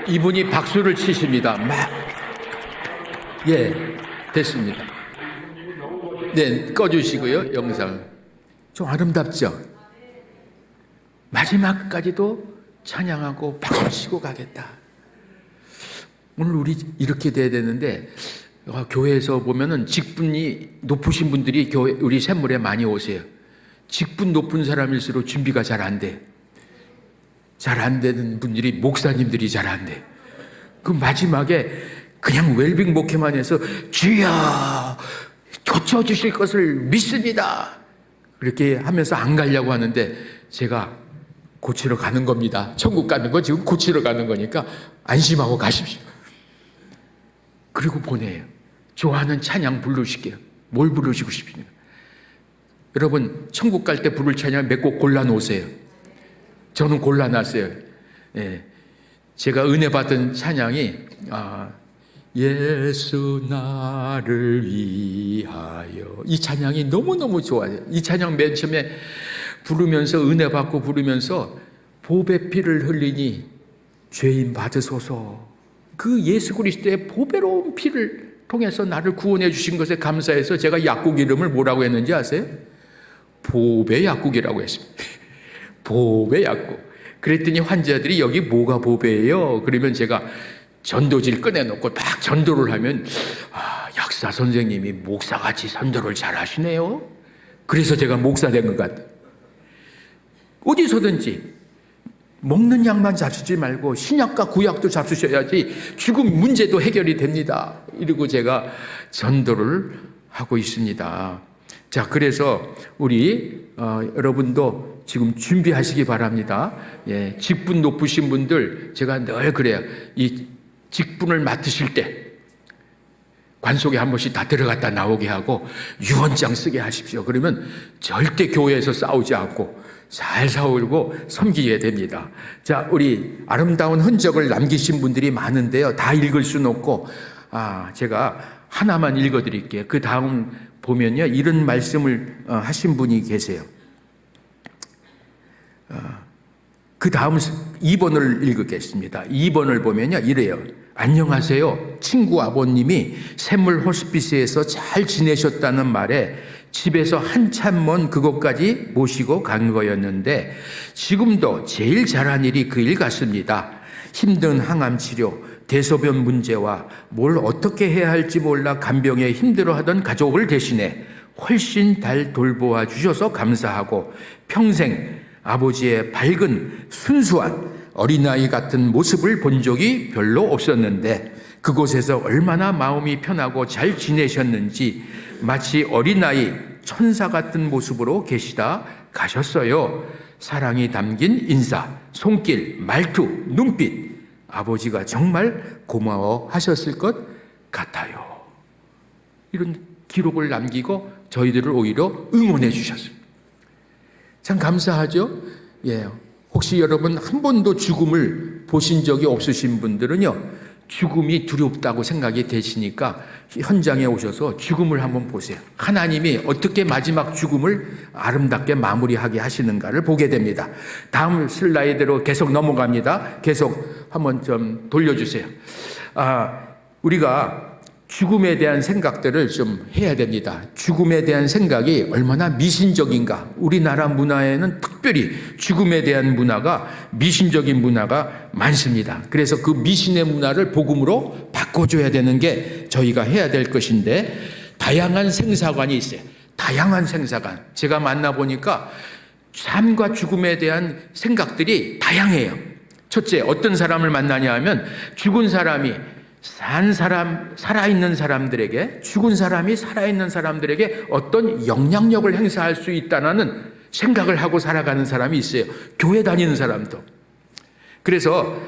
이분이 박수를 치십니다. 예, 됐습니다. 네, 꺼주시고요, 영상. 좀 아름답죠? 마지막까지도 찬양하고 박수 치고 가겠다. 오늘 우리 이렇게 돼야 되는데, 교회에서 보면은 직분이 높으신 분들이 우리 샘물에 많이 오세요. 직분 높은 사람일수록 준비가 잘 안 돼. 잘 안 되는 분들이 목사님들이 잘 안 돼. 그 마지막에 그냥 웰빙 목회만 해서 주여 고쳐주실 것을 믿습니다. 그렇게 하면서 안 가려고 하는데 제가 고치러 가는 겁니다. 천국 가는 거 지금 고치러 가는 거니까 안심하고 가십시오. 그리고 보내요. 좋아하는 찬양 부르실게요. 뭘 부르시고 싶습니까? 여러분 천국 갈 때 부를 찬양 몇 곡 골라놓으세요. 저는 골라놨어요. 예. 제가 은혜 받은 찬양이 예수 나를 위하여, 이 찬양이 너무너무 좋아요. 이 찬양 맨 처음에 부르면서 은혜 받고 부르면서 보배 피를 흘리니 죄인 받으소서. 그 예수 그리스도의 보배로운 피를 통해서 나를 구원해 주신 것에 감사해서 제가 약국 이름을 뭐라고 했는지 아세요? 보배 약국이라고 했습니다. 보배 약국. 그랬더니 환자들이 여기 뭐가 보배예요? 그러면 제가 전도지를 꺼내놓고 딱 전도를 하면 약사 선생님이 목사같이 전도를 잘 하시네요. 그래서 제가 목사 된 것 같아요. 어디서든지 먹는 약만 잡수지 말고 신약과 구약도 잡수셔야지 죽음 문제도 해결이 됩니다. 이러고 제가 전도를 하고 있습니다. 자, 그래서 우리 여러분도 지금 준비하시기 바랍니다. 예, 직분 높으신 분들 제가 늘 그래요. 이 직분을 맡으실 때 관속에 한 번씩 다 들어갔다 나오게 하고 유언장 쓰게 하십시오. 그러면 절대 교회에서 싸우지 않고 잘 싸우고 섬기게 됩니다. 자, 우리 아름다운 흔적을 남기신 분들이 많은데요. 다 읽을 수는 없고 제가 하나만 읽어드릴게요. 그 다음 보면요, 이런 말씀을 하신 분이 계세요. 그 다음 2번을 읽겠습니다. 2번을 보면요, 이래요. 안녕하세요. 친구 아버님이 샘물 호스피스에서 잘 지내셨다는 말에 집에서 한참 먼 그곳까지 모시고 간 거였는데 지금도 제일 잘한 일이 그 일 같습니다. 힘든 항암 치료, 대소변 문제와 뭘 어떻게 해야 할지 몰라 간병에 힘들어하던 가족을 대신해 훨씬 잘 돌보아 주셔서 감사하고 평생 아버지의 밝은 순수한 어린아이 같은 모습을 본 적이 별로 없었는데 그곳에서 얼마나 마음이 편하고 잘 지내셨는지 마치 어린아이 천사 같은 모습으로 계시다 가셨어요. 사랑이 담긴 인사, 손길, 말투, 눈빛, 아버지가 정말 고마워하셨을 것 같아요. 이런 기록을 남기고 저희들을 오히려 응원해 주셨습니다. 참 감사하죠? 예. 혹시 여러분 한 번도 죽음을 보신 적이 없으신 분들은요, 죽음이 두렵다고 생각이 되시니까 현장에 오셔서 죽음을 한번 보세요. 하나님이 어떻게 마지막 죽음을 아름답게 마무리하게 하시는가를 보게 됩니다. 다음 슬라이드로 계속 넘어갑니다. 계속 한번 좀 돌려주세요. 우리가 죽음에 대한 생각들을 좀 해야 됩니다. 죽음에 대한 생각이 얼마나 미신적인가. 우리나라 문화에는 특별히 죽음에 대한 문화가 미신적인 문화가 많습니다. 그래서 그 미신의 문화를 복음으로 바꿔줘야 되는 게 저희가 해야 될 것인데 다양한 생사관이 있어요. 다양한 생사관. 제가 만나보니까 삶과 죽음에 대한 생각들이 다양해요. 첫째, 어떤 사람을 만나냐 하면 죽은 사람이 살아있는 사람들에게, 죽은 사람이 살아있는 사람들에게 어떤 영향력을 행사할 수 있다는 생각을 하고 살아가는 사람이 있어요. 교회 다니는 사람도. 그래서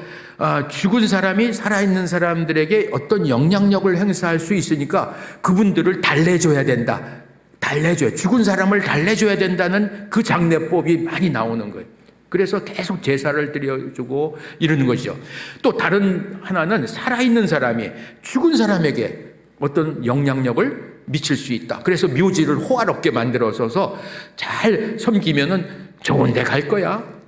죽은 사람이 살아있는 사람들에게 어떤 영향력을 행사할 수 있으니까 그분들을 달래줘야 된다. 죽은 사람을 달래줘야 된다는 그 장례법이 많이 나오는 거예요. 그래서 계속 제사를 드려주고 이러는 것이죠. 또 다른 하나는 살아있는 사람이 죽은 사람에게 어떤 영향력을 미칠 수 있다. 그래서 묘지를 호화롭게 만들어서 잘 섬기면은 좋은 데 갈 거야.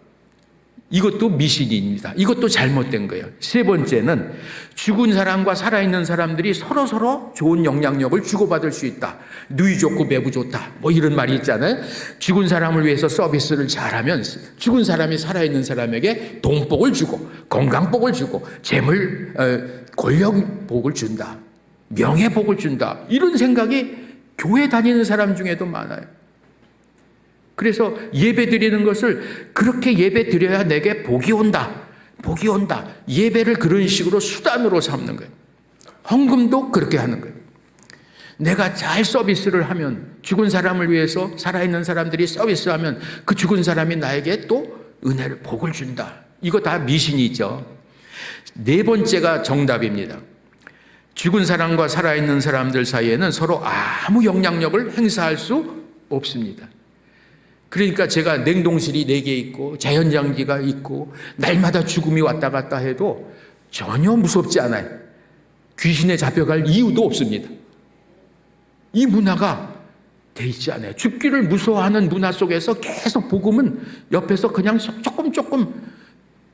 이것도 미신입니다. 이것도 잘못된 거예요. 세 번째는 죽은 사람과 살아있는 사람들이 서로 좋은 영향력을 주고받을 수 있다. 누이 좋고 매부 좋다. 뭐 이런 말이 있잖아요. 죽은 사람을 위해서 서비스를 잘하면 죽은 사람이 살아있는 사람에게 돈복을 주고 건강복을 주고 재물, 권력복을 준다. 명예복을 준다. 이런 생각이 교회 다니는 사람 중에도 많아요. 그래서 예배 드리는 것을 그렇게 예배 드려야 내게 복이 온다. 예배를 그런 식으로 수단으로 삼는 거예요. 헌금도 그렇게 하는 거예요. 내가 잘 서비스를 하면, 죽은 사람을 위해서 살아있는 사람들이 서비스하면 그 죽은 사람이 나에게 또 은혜를, 복을 준다. 이거 다 미신이죠. 네 번째가 정답입니다. 죽은 사람과 살아있는 사람들 사이에는 서로 아무 영향력을 행사할 수 없습니다. 그러니까 제가 냉동실이 4개 있고 자연장기가 있고 날마다 죽음이 왔다 갔다 해도 전혀 무섭지 않아요. 귀신에 잡혀갈 이유도 없습니다. 이 문화가 돼 있지 않아요. 죽기를 무서워하는 문화 속에서 계속 복음은 옆에서 그냥 조금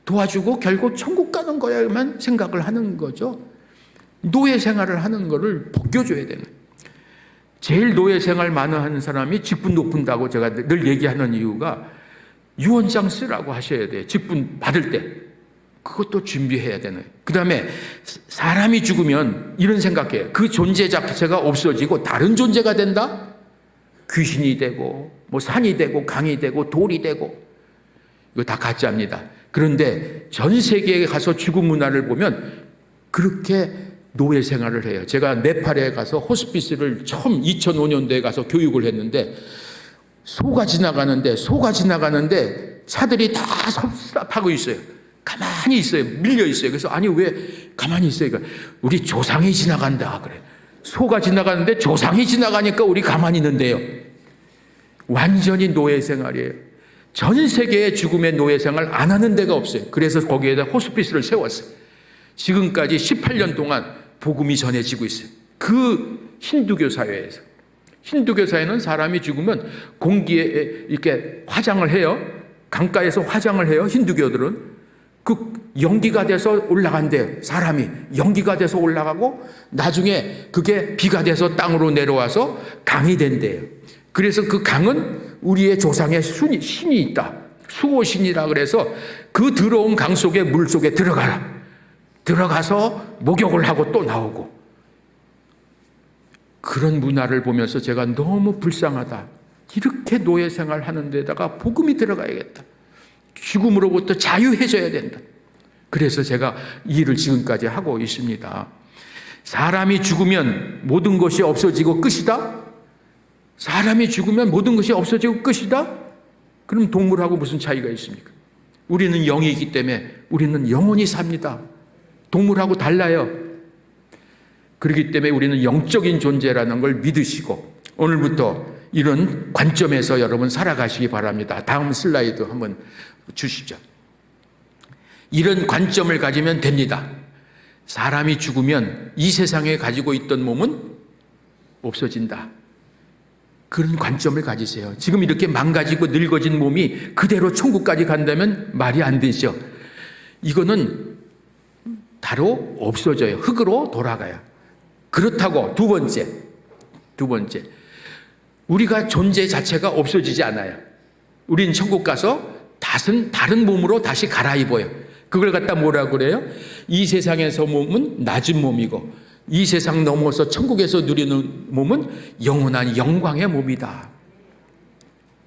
도와주고 결국 천국 가는 거야만 생각을 하는 거죠. 노예 생활을 하는 거를 벗겨줘야 되는 거예요. 제일 노예 생활 많이 하는 사람이 직분 높은다고 제가 늘 얘기하는 이유가 유언장 쓰라고 하셔야 돼요. 직분 받을 때. 그것도 준비해야 되는 거예요. 그 다음에 사람이 죽으면 이런 생각해요. 그 존재 자체가 없어지고 다른 존재가 된다? 귀신이 되고 뭐 산이 되고 강이 되고 돌이 되고 이거 다 가짜입니다. 그런데 전 세계에 가서 죽음 문화를 보면 그렇게 노예 생활을 해요. 제가 네팔에 가서 호스피스를 처음 2005년도에 가서 교육을 했는데 소가 지나가는데 차들이 다 섭섭하고 있어요. 가만히 있어요. 밀려 있어요. 그래서 아니 왜 가만히 있어요? 그러니까 우리 조상이 지나간다 그래. 소가 지나가는데 조상이 지나가니까 우리 가만히 있는데요. 완전히 노예 생활이에요. 전 세계의 죽음의 노예 생활 안 하는 데가 없어요. 그래서 거기에다 호스피스를 세웠어요. 지금까지 18년 동안 복음이 전해지고 있어요. 그 힌두교 사회에서. 힌두교 사회는 사람이 죽으면 공기에 이렇게 화장을 해요. 강가에서 화장을 해요. 힌두교들은. 그 연기가 돼서 올라간대요. 사람이 연기가 돼서 올라가고 나중에 그게 비가 돼서 땅으로 내려와서 강이 된대요. 그래서 그 강은 우리의 조상의 신이 있다. 수호신이라 그래서 그 들어온 강 속에 물 속에 들어가서 목욕을 하고 또 나오고. 그런 문화를 보면서 제가 너무 불쌍하다. 이렇게 노예 생활하는 데다가 복음이 들어가야겠다. 죽음으로부터 자유해져야 된다. 그래서 제가 이 일을 지금까지 하고 있습니다. 사람이 죽으면 모든 것이 없어지고 끝이다? 사람이 죽으면 모든 것이 없어지고 끝이다? 그럼 동물하고 무슨 차이가 있습니까? 우리는 영이기 때문에 우리는 영원히 삽니다. 동물하고 달라요. 그렇기 때문에 우리는 영적인 존재라는 걸 믿으시고 오늘부터 이런 관점에서 여러분 살아가시기 바랍니다. 다음 슬라이드 한번 주시죠. 이런 관점을 가지면 됩니다. 사람이 죽으면 이 세상에 가지고 있던 몸은 없어진다. 그런 관점을 가지세요. 지금 이렇게 망가지고 늙어진 몸이 그대로 천국까지 간다면 말이 안 되죠. 이거는 바로 없어져요. 흙으로 돌아가요. 그렇다고 두 번째 우리가 존재 자체가 없어지지 않아요. 우린 천국 가서 다른 몸으로 다시 갈아입어요. 그걸 갖다 뭐라고 그래요? 이 세상에서 몸은 낮은 몸이고 이 세상 넘어서 천국에서 누리는 몸은 영원한 영광의 몸이다.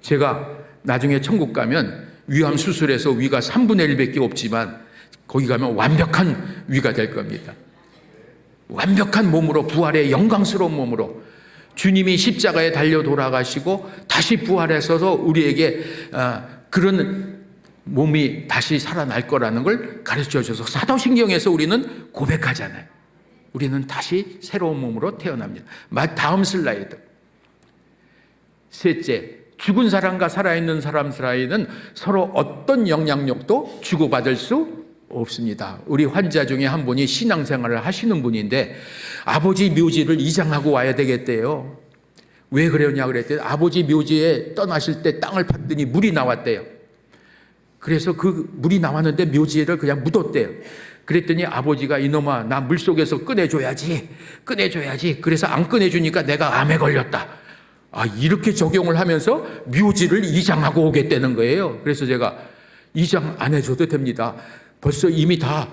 제가 나중에 천국 가면 위암 수술해서 위가 3분의 1밖에 없지만 거기 가면 완벽한 위가 될 겁니다. 완벽한 몸으로, 부활의 영광스러운 몸으로 주님이 십자가에 달려 돌아가시고 다시 부활해서 우리에게 그런 몸이 다시 살아날 거라는 걸 가르쳐 줘서 사도신경에서 우리는 고백하잖아요. 우리는 다시 새로운 몸으로 태어납니다. 다음 슬라이드. 셋째, 죽은 사람과 살아있는 사람 사이에는 서로 어떤 영향력도 주고받을 수 없습니다. 우리 환자 중에 한 분이 신앙생활을 하시는 분인데 아버지 묘지를 이장하고 와야 되겠대요. 왜 그러냐 그랬더니 아버지 묘지에 떠나실 때 땅을 팠더니 물이 나왔대요. 그래서 그 물이 나왔는데 묘지를 그냥 묻었대요. 그랬더니 아버지가 이놈아 나 물속에서 꺼내줘야지. 그래서 안 꺼내주니까 내가 암에 걸렸다. 이렇게 적용을 하면서 묘지를 이장하고 오겠다는 거예요. 그래서 제가 이장 안 해줘도 됩니다. 벌써 이미 다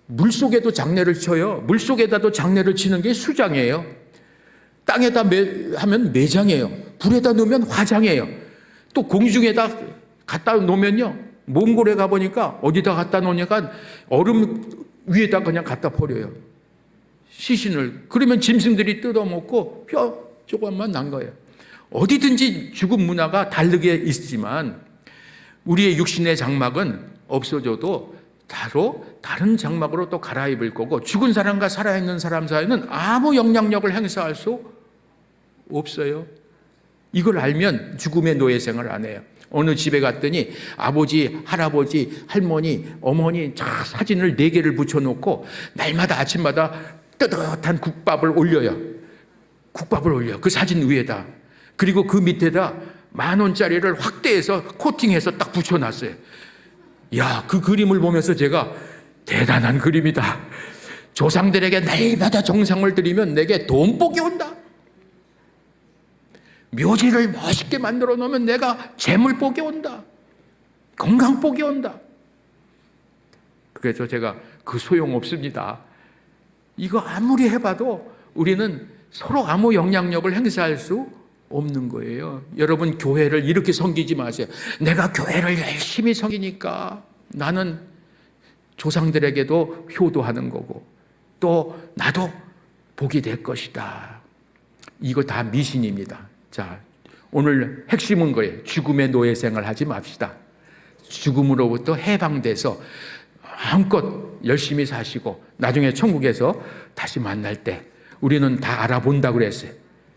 물속에도 장례를 쳐요. 물속에다도 장례를 치는 게 수장이에요. 땅에다 하면 매장이에요. 불에다 놓으면 화장이에요. 또 공중에다 갖다 놓으면요. 몽골에 가보니까 어디다 갖다 놓으니까 얼음 위에다 그냥 갖다 버려요. 시신을. 그러면 짐승들이 뜯어먹고 뼈 조금만 난 거예요. 어디든지 죽음 문화가 다르게 있지만 우리의 육신의 장막은 없어져도 다른 장막으로 또 갈아입을 거고 죽은 사람과 살아있는 사람 사이는 아무 영향력을 행사할 수 없어요. 이걸 알면 죽음의 노예 생활을 안 해요. 어느 집에 갔더니 아버지, 할아버지, 할머니, 어머니 사진을 4개를 붙여놓고 날마다 아침마다 뜨뜻한 국밥을 올려요. 그 사진 위에다. 그리고 그 밑에다 10,000원짜리를 확대해서 코팅해서 딱 붙여놨어요. 그 그림을 보면서 제가 대단한 그림이다. 조상들에게 날마다 정성을 들이면 내게 돈복이 온다. 묘지를 멋있게 만들어 놓으면 내가 재물복이 온다. 건강복이 온다. 그래서 제가 그 소용없습니다. 이거 아무리 해봐도 우리는 서로 아무 영향력을 행사할 수 없는 거예요. 여러분 교회를 이렇게 섬기지 마세요. 내가 교회를 열심히 섬기니까 나는 조상들에게도 효도하는 거고 또 나도 복이 될 것이다. 이거 다 미신입니다. 자, 오늘 핵심은 거예요. 죽음의 노예 생활 하지 맙시다. 죽음으로부터 해방돼서 마음껏 열심히 사시고 나중에 천국에서 다시 만날 때 우리는 다 알아본다고 그랬어요.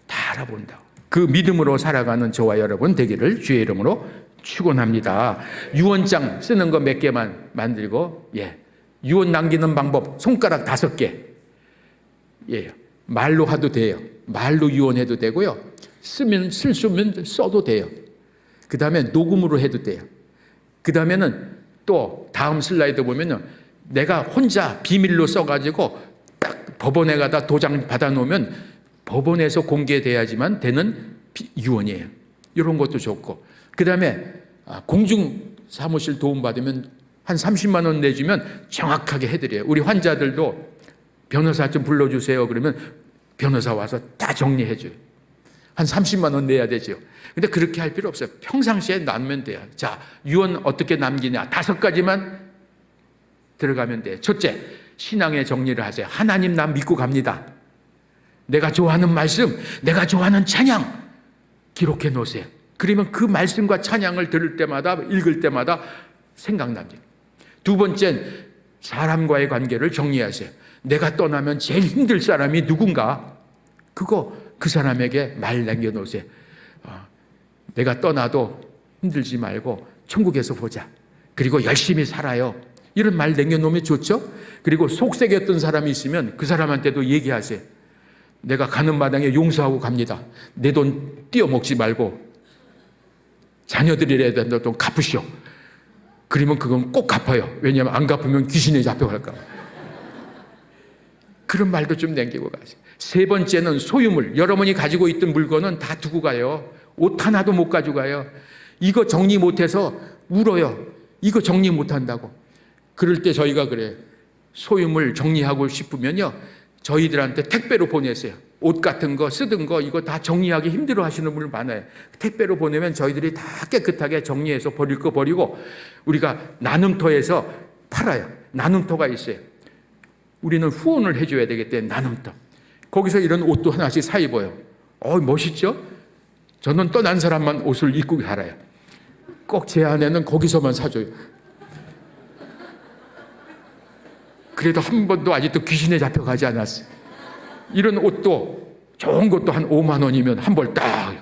다 알아본다고. 그 믿음으로 살아가는 저와 여러분 되기를 주의 이름으로 축원합니다. 유언장 쓰는 거 몇 개만 만들고 유언 남기는 방법 손가락 5개. 말로 해도 돼요. 말로 유언해도 되고요. 쓸 수 있으면 써도 돼요. 그 다음에 녹음으로 해도 돼요. 그 다음에는 또 다음 슬라이드 보면은 내가 혼자 비밀로 써가지고 딱 법원에 가다 도장 받아놓으면 법원에서 공개돼야지만 되는 유언이에요. 이런 것도 좋고. 그 다음에 공중 사무실 도움받으면 한 30만 원 내주면 정확하게 해드려요. 우리 환자들도 변호사 좀 불러주세요. 그러면 변호사 와서 다 정리해줘요. 한 30만 원 내야 되죠. 근데 그렇게 할 필요 없어요. 평상시에 나누면 돼요. 자, 유언 어떻게 남기냐. 5가지만 들어가면 돼요. 첫째, 신앙의 정리를 하세요. 하나님 나 믿고 갑니다. 내가 좋아하는 말씀, 내가 좋아하는 찬양 기록해 놓으세요. 그러면 그 말씀과 찬양을 들을 때마다 읽을 때마다 생각납니다. 2번째는 사람과의 관계를 정리하세요. 내가 떠나면 제일 힘들 사람이 누군가 그 사람에게 말 남겨놓으세요. 내가 떠나도 힘들지 말고 천국에서 보자. 그리고 열심히 살아요. 이런 말 남겨놓으면 좋죠. 그리고 속색였던 사람이 있으면 그 사람한테도 얘기하세요. 내가 가는 마당에 용서하고 갑니다. 내 돈 띄어먹지 말고 자녀들이라도 좀 갚으시오. 그러면 그건 꼭 갚아요. 왜냐하면 안 갚으면 귀신에 잡혀갈까 봐. 그런 말도 좀 남기고 가세요. 3번째는 소유물. 여러분이 가지고 있던 물건은 다 두고 가요. 옷 하나도 못 가져가요. 이거 정리 못해서 울어요. 이거 정리 못한다고. 그럴 때 저희가 그래요. 소유물 정리하고 싶으면요. 저희들한테 택배로 보냈어요. 옷 같은 거 쓰던 거 이거 다 정리하기 힘들어 하시는 분들 많아요. 택배로 보내면 저희들이 다 깨끗하게 정리해서 버릴 거 버리고 우리가 나눔터에서 팔아요. 나눔터가 있어요. 우리는 후원을 해줘야 되기 때문에 나눔터. 거기서 이런 옷도 하나씩 사 입어요. 멋있죠? 저는 떠난 사람만 옷을 입고 살아요. 꼭 제 아내는 거기서만 사줘요. 그래도 한 번도 아직도 귀신에 잡혀가지 않았어요. 이런 옷도 좋은 것도 한 5만 원이면 한 벌 딱.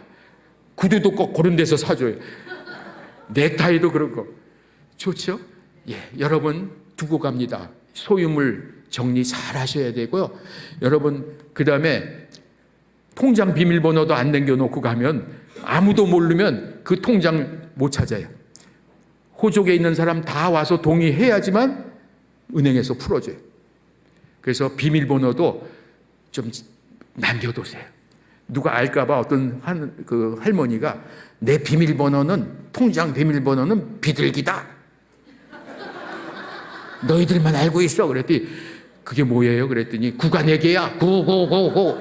구두도 꼭 그런 데서 사줘요. 넥타이도 그런 거. 좋죠? 예, 여러분 두고 갑니다. 소유물 정리 잘 하셔야 되고요. 여러분 그 다음에 통장 비밀번호도 안 남겨놓고 가면 아무도 모르면 그 통장 못 찾아요. 호족에 있는 사람 다 와서 동의해야지만 은행에서 풀어줘요. 그래서 비밀번호도 좀 남겨두세요. 누가 알까봐 어떤 그 할머니가 내 비밀번호는 통장 비밀번호는 비둘기다. 너희들만 알고 있어. 그랬더니 그게 뭐예요? 그랬더니 구간회계야. 9999.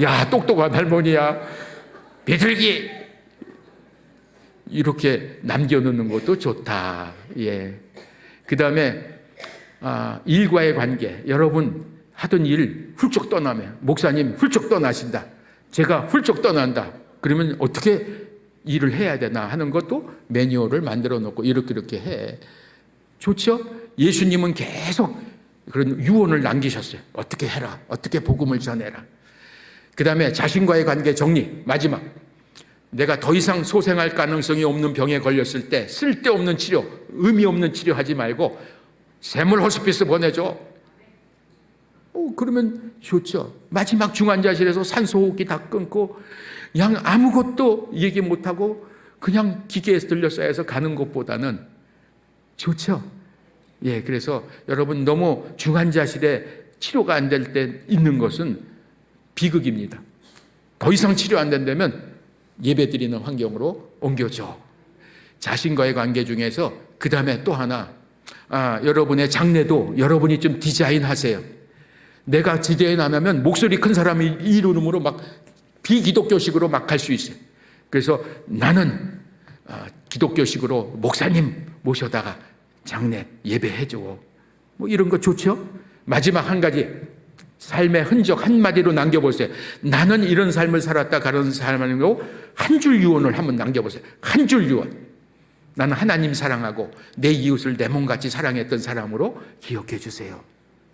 야, 똑똑한 할머니야. 비둘기. 이렇게 남겨놓는 것도 좋다. 예. 그 다음에 일과의 관계. 여러분 하던 일 훌쩍 떠나면 목사님 훌쩍 떠나신다. 제가 훌쩍 떠난다. 그러면 어떻게 일을 해야 되나 하는 것도 매뉴얼을 만들어 놓고 이렇게 해. 좋죠? 예수님은 계속 그런 유언을 남기셨어요. 어떻게 해라. 어떻게 복음을 전해라. 그 다음에 자신과의 관계 정리. 마지막. 내가 더 이상 소생할 가능성이 없는 병에 걸렸을 때 쓸데없는 치료, 의미 없는 치료하지 말고 샘물 호스피스 보내줘. 그러면 좋죠. 마지막 중환자실에서 산소호흡기 다 끊고 그냥 아무것도 얘기 못하고 그냥 기계에서 들려싸 해서 가는 것보다는 좋죠. 예, 그래서 여러분 너무 중환자실에 치료가 안 될 때 있는 것은 비극입니다. 더 이상 치료 안 된다면 예배 드리는 환경으로 옮겨줘. 자신과의 관계 중에서 그 다음에 또 하나, 여러분의 장례도 여러분이 좀 디자인하세요. 내가 디자인 안 하면 목소리 큰 사람이 이름으로 막 비기독교식으로 막 할 수 있어요. 그래서 나는 기독교식으로 목사님 모셔다가 장례 예배해줘. 뭐 이런 거 좋죠? 마지막 한 가지. 삶의 흔적 한마디로 남겨보세요. 나는 이런 삶을 살았다 가는 사람으로 한 줄 유언을 한번 남겨보세요. 한 줄 유언. 나는 하나님 사랑하고 내 이웃을 내 몸같이 사랑했던 사람으로 기억해 주세요.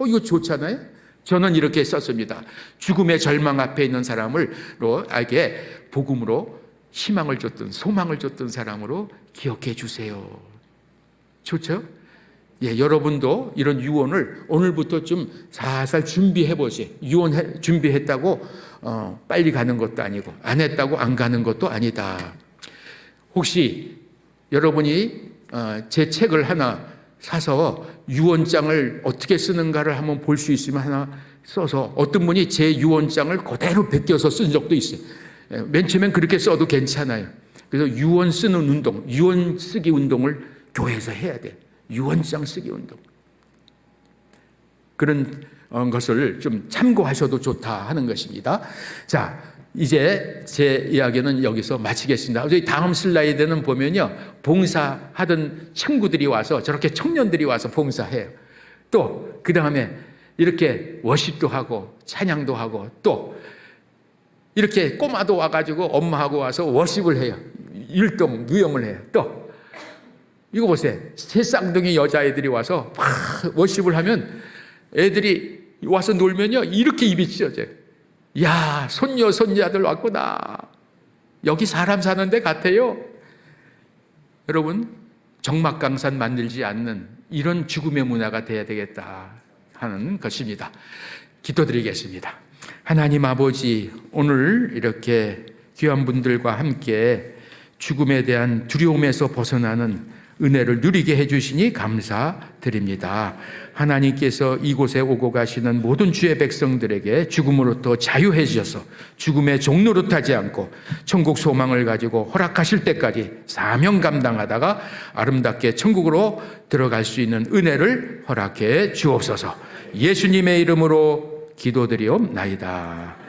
이거 좋잖아요. 저는 이렇게 썼습니다. 죽음의 절망 앞에 있는 사람을로 알게 복음으로 희망을 줬던 소망을 줬던 사람으로 기억해 주세요. 좋죠? 예, 여러분도 이런 유언을 오늘부터 좀 살살 준비해 보세요. 유언 준비했다고 빨리 가는 것도 아니고 안 했다고 안 가는 것도 아니다. 혹시 여러분이 제 책을 하나 사서 유언장을 어떻게 쓰는가를 한번 볼 수 있으면 하나 써서 어떤 분이 제 유언장을 그대로 베껴서 쓴 적도 있어요. 맨 처음엔 그렇게 써도 괜찮아요. 그래서 유언 쓰는 운동, 유언 쓰기 운동을 교회에서 해야 돼요. 유언장 쓰기 운동. 그런 것을 좀 참고하셔도 좋다 하는 것입니다. 자, 이제 제 이야기는 여기서 마치겠습니다. 다음 슬라이드는 보면요. 봉사하던 친구들이 와서 저렇게 청년들이 와서 봉사해요. 또 그 다음에 이렇게 워십도 하고 찬양도 하고 또 이렇게 꼬마도 와가지고 엄마하고 와서 워십을 해요. 율동, 유영을 해요. 또 이거 보세요. 새 쌍둥이 여자애들이 와서 막 워십을 하면 애들이 와서 놀면요. 이렇게 입이 찢어져요. 야, 손녀, 손자들 왔구나. 여기 사람 사는 데 같아요. 여러분, 정막강산 만들지 않는 이런 죽음의 문화가 돼야 되겠다 하는 것입니다. 기도드리겠습니다. 하나님 아버지, 오늘 이렇게 귀한 분들과 함께 죽음에 대한 두려움에서 벗어나는 은혜를 누리게 해주시니 감사드립니다. 하나님께서 이곳에 오고 가시는 모든 주의 백성들에게 죽음으로부터 자유해 주셔서 죽음의 종로로 타지 않고 천국 소망을 가지고 허락하실 때까지 사명 감당하다가 아름답게 천국으로 들어갈 수 있는 은혜를 허락해 주옵소서. 예수님의 이름으로 기도드리옵나이다.